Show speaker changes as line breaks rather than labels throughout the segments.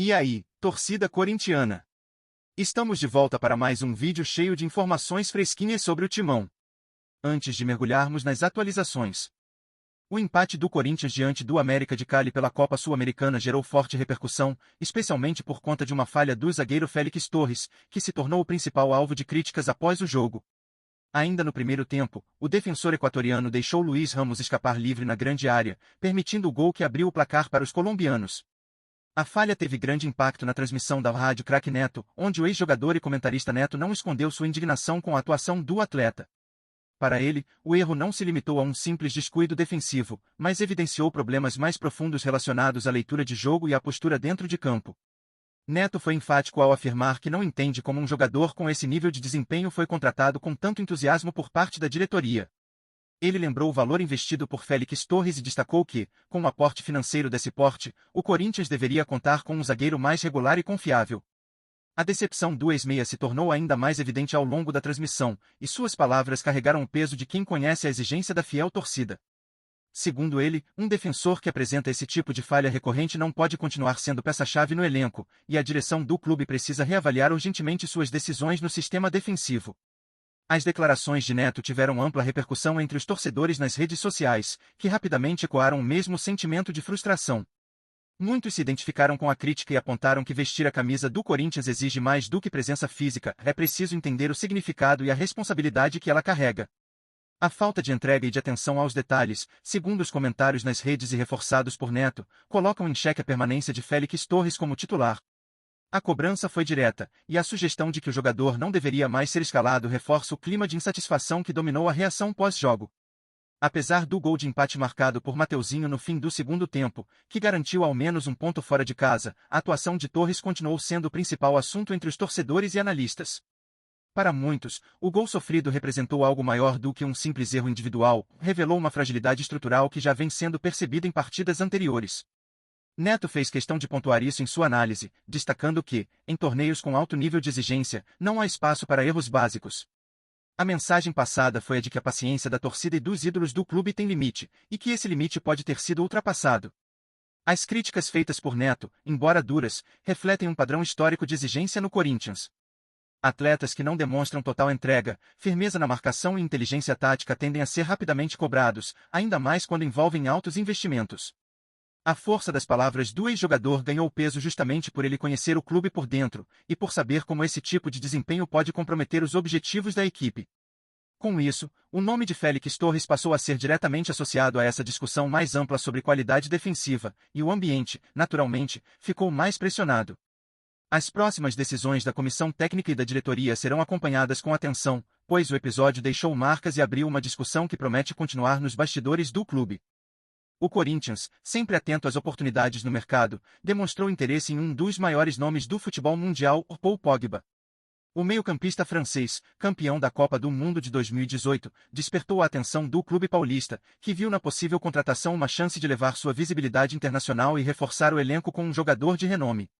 E aí, torcida corintiana? Estamos de volta para mais um vídeo cheio de informações fresquinhas sobre o Timão. Antes de mergulharmos nas atualizações, o empate do Corinthians diante do América de Cali pela Copa Sul-Americana gerou forte repercussão, especialmente por conta de uma falha do zagueiro Félix Torres, que se tornou o principal alvo de críticas após o jogo. Ainda no primeiro tempo, o defensor equatoriano deixou Luiz Ramos escapar livre na grande área, permitindo o gol que abriu o placar para os colombianos. A falha teve grande impacto na transmissão da rádio Craque Neto, onde o ex-jogador e comentarista Neto não escondeu sua indignação com a atuação do atleta. Para ele, o erro não se limitou a um simples descuido defensivo, mas evidenciou problemas mais profundos relacionados à leitura de jogo e à postura dentro de campo. Neto foi enfático ao afirmar que não entende como um jogador com esse nível de desempenho foi contratado com tanto entusiasmo por parte da diretoria. Ele lembrou o valor investido por Félix Torres e destacou que, com um aporte financeiro desse porte, o Corinthians deveria contar com um zagueiro mais regular e confiável. A decepção do ex-meia se tornou ainda mais evidente ao longo da transmissão, e suas palavras carregaram o peso de quem conhece a exigência da fiel torcida. Segundo ele, um defensor que apresenta esse tipo de falha recorrente não pode continuar sendo peça-chave no elenco, e a direção do clube precisa reavaliar urgentemente suas decisões no sistema defensivo. As declarações de Neto tiveram ampla repercussão entre os torcedores nas redes sociais, que rapidamente ecoaram o mesmo sentimento de frustração. Muitos se identificaram com a crítica e apontaram que vestir a camisa do Corinthians exige mais do que presença física, é preciso entender o significado e a responsabilidade que ela carrega. A falta de entrega e de atenção aos detalhes, segundo os comentários nas redes e reforçados por Neto, colocam em xeque a permanência de Félix Torres como titular. A cobrança foi direta, e a sugestão de que o jogador não deveria mais ser escalado reforça o clima de insatisfação que dominou a reação pós-jogo. Apesar do gol de empate marcado por Mateuzinho no fim do segundo tempo, que garantiu ao menos um ponto fora de casa, a atuação de Torres continuou sendo o principal assunto entre os torcedores e analistas. Para muitos, o gol sofrido representou algo maior do que um simples erro individual, revelou uma fragilidade estrutural que já vem sendo percebida em partidas anteriores. Neto fez questão de pontuar isso em sua análise, destacando que, em torneios com alto nível de exigência, não há espaço para erros básicos. A mensagem passada foi a de que a paciência da torcida e dos ídolos do clube tem limite, e que esse limite pode ter sido ultrapassado. As críticas feitas por Neto, embora duras, refletem um padrão histórico de exigência no Corinthians. Atletas que não demonstram total entrega, firmeza na marcação e inteligência tática tendem a ser rapidamente cobrados, ainda mais quando envolvem altos investimentos. A força das palavras do ex-jogador ganhou peso justamente por ele conhecer o clube por dentro, e por saber como esse tipo de desempenho pode comprometer os objetivos da equipe. Com isso, o nome de Félix Torres passou a ser diretamente associado a essa discussão mais ampla sobre qualidade defensiva, e o ambiente, naturalmente, ficou mais pressionado. As próximas decisões da comissão técnica e da diretoria serão acompanhadas com atenção, pois o episódio deixou marcas e abriu uma discussão que promete continuar nos bastidores do clube. O Corinthians, sempre atento às oportunidades no mercado, demonstrou interesse em um dos maiores nomes do futebol mundial, Paul Pogba. O meio-campista francês, campeão da Copa do Mundo de 2018, despertou a atenção do clube paulista, que viu na possível contratação uma chance de levar sua visibilidade internacional e reforçar o elenco com um jogador de renome.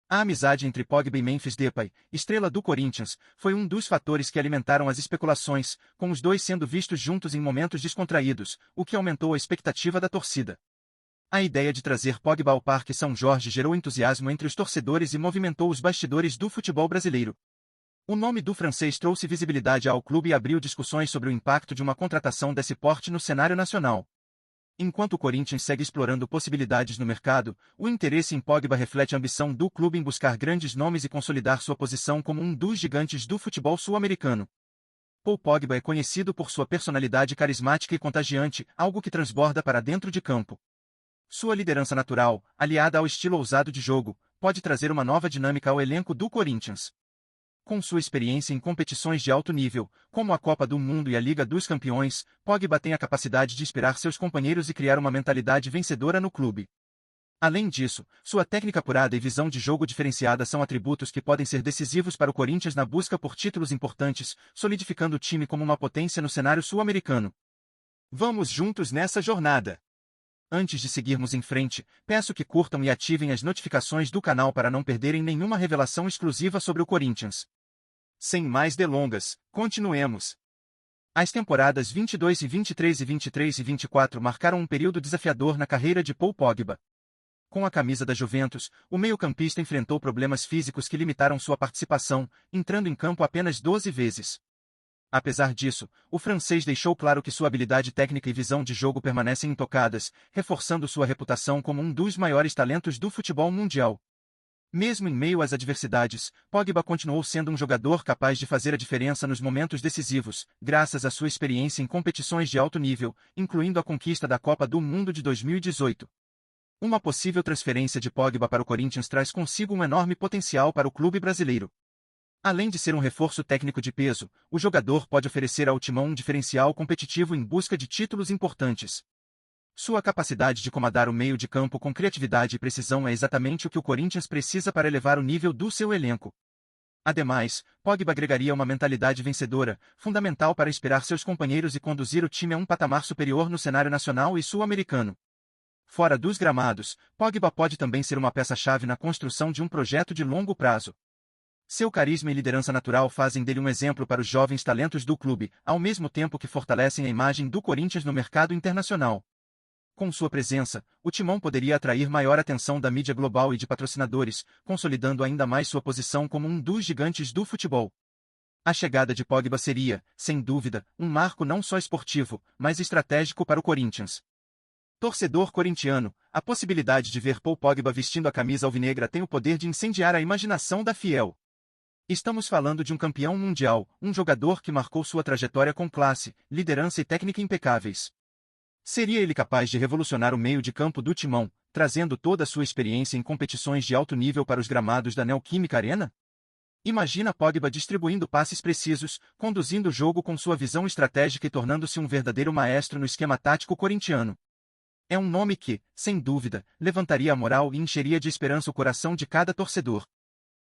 A amizade entre Pogba e Memphis Depay, estrela do Corinthians, foi um dos fatores que alimentaram as especulações, com os dois sendo vistos juntos em momentos descontraídos, o que aumentou a expectativa da torcida. A ideia de trazer Pogba ao Parque São Jorge gerou entusiasmo entre os torcedores e movimentou os bastidores do futebol brasileiro. O nome do francês trouxe visibilidade ao clube e abriu discussões sobre o impacto de uma contratação desse porte no cenário nacional. Enquanto o Corinthians segue explorando possibilidades no mercado, o interesse em Pogba reflete a ambição do clube em buscar grandes nomes e consolidar sua posição como um dos gigantes do futebol sul-americano. Paul Pogba é conhecido por sua personalidade carismática e contagiante, algo que transborda para dentro de campo. Sua liderança natural, aliada ao estilo ousado de jogo, pode trazer uma nova dinâmica ao elenco do Corinthians. Com sua experiência em competições de alto nível, como a Copa do Mundo e a Liga dos Campeões, Pogba tem a capacidade de inspirar seus companheiros e criar uma mentalidade vencedora no clube. Além disso, sua técnica apurada e visão de jogo diferenciada são atributos que podem ser decisivos para o Corinthians na busca por títulos importantes, solidificando o time como uma potência no cenário sul-americano. Vamos juntos nessa jornada! Antes de seguirmos em frente, peço que curtam e ativem as notificações do canal para não perderem nenhuma revelação exclusiva sobre o Corinthians. Sem mais delongas, continuemos. As temporadas 22 e 23 e 24 marcaram um período desafiador na carreira de Paul Pogba. Com a camisa da Juventus, o meio-campista enfrentou problemas físicos que limitaram sua participação, entrando em campo apenas 12 vezes. Apesar disso, o francês deixou claro que sua habilidade técnica e visão de jogo permanecem intocadas, reforçando sua reputação como um dos maiores talentos do futebol mundial. Mesmo em meio às adversidades, Pogba continuou sendo um jogador capaz de fazer a diferença nos momentos decisivos, graças à sua experiência em competições de alto nível, incluindo a conquista da Copa do Mundo de 2018. Uma possível transferência de Pogba para o Corinthians traz consigo um enorme potencial para o clube brasileiro. Além de ser um reforço técnico de peso, o jogador pode oferecer ao Timão um diferencial competitivo em busca de títulos importantes. Sua capacidade de comandar o meio de campo com criatividade e precisão é exatamente o que o Corinthians precisa para elevar o nível do seu elenco. Ademais, Pogba agregaria uma mentalidade vencedora, fundamental para inspirar seus companheiros e conduzir o time a um patamar superior no cenário nacional e sul-americano. Fora dos gramados, Pogba pode também ser uma peça-chave na construção de um projeto de longo prazo. Seu carisma e liderança natural fazem dele um exemplo para os jovens talentos do clube, ao mesmo tempo que fortalecem a imagem do Corinthians no mercado internacional. Com sua presença, o Timão poderia atrair maior atenção da mídia global e de patrocinadores, consolidando ainda mais sua posição como um dos gigantes do futebol. A chegada de Pogba seria, sem dúvida, um marco não só esportivo, mas estratégico para o Corinthians. Torcedor corintiano, a possibilidade de ver Paul Pogba vestindo a camisa alvinegra tem o poder de incendiar a imaginação da fiel. Estamos falando de um campeão mundial, um jogador que marcou sua trajetória com classe, liderança e técnica impecáveis. Seria ele capaz de revolucionar o meio de campo do Timão, trazendo toda a sua experiência em competições de alto nível para os gramados da Neoquímica Arena? Imagina Pogba distribuindo passes precisos, conduzindo o jogo com sua visão estratégica e tornando-se um verdadeiro maestro no esquema tático corintiano. É um nome que, sem dúvida, levantaria a moral e encheria de esperança o coração de cada torcedor.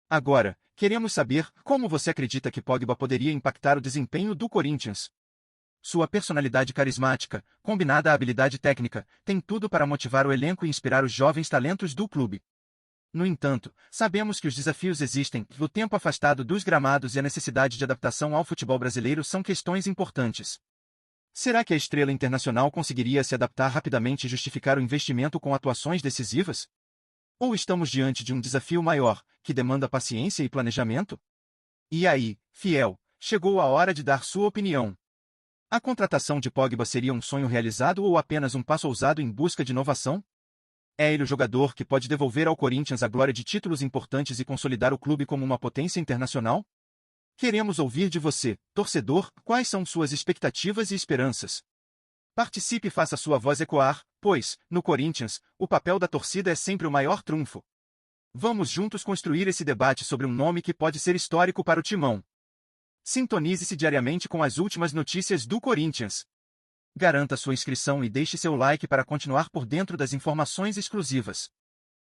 Agora, queremos saber como você acredita que Pogba poderia impactar o desempenho do Corinthians. Sua personalidade carismática, combinada à habilidade técnica, tem tudo para motivar o elenco e inspirar os jovens talentos do clube. No entanto, sabemos que os desafios existem, o tempo afastado dos gramados e a necessidade de adaptação ao futebol brasileiro são questões importantes. Será que a estrela internacional conseguiria se adaptar rapidamente e justificar o investimento com atuações decisivas? Ou estamos diante de um desafio maior, que demanda paciência e planejamento? E aí, fiel, chegou a hora de dar sua opinião. A contratação de Pogba seria um sonho realizado ou apenas um passo ousado em busca de inovação? É ele o jogador que pode devolver ao Corinthians a glória de títulos importantes e consolidar o clube como uma potência internacional? Queremos ouvir de você, torcedor, quais são suas expectativas e esperanças. Participe e faça sua voz ecoar, pois, no Corinthians, o papel da torcida é sempre o maior trunfo. Vamos juntos construir esse debate sobre um nome que pode ser histórico para o Timão. Sintonize-se diariamente com as últimas notícias do Corinthians. Garanta sua inscrição e deixe seu like para continuar por dentro das informações exclusivas.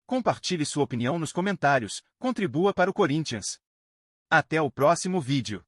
Compartilhe sua opinião nos comentários, contribua para o Corinthians. Até o próximo vídeo.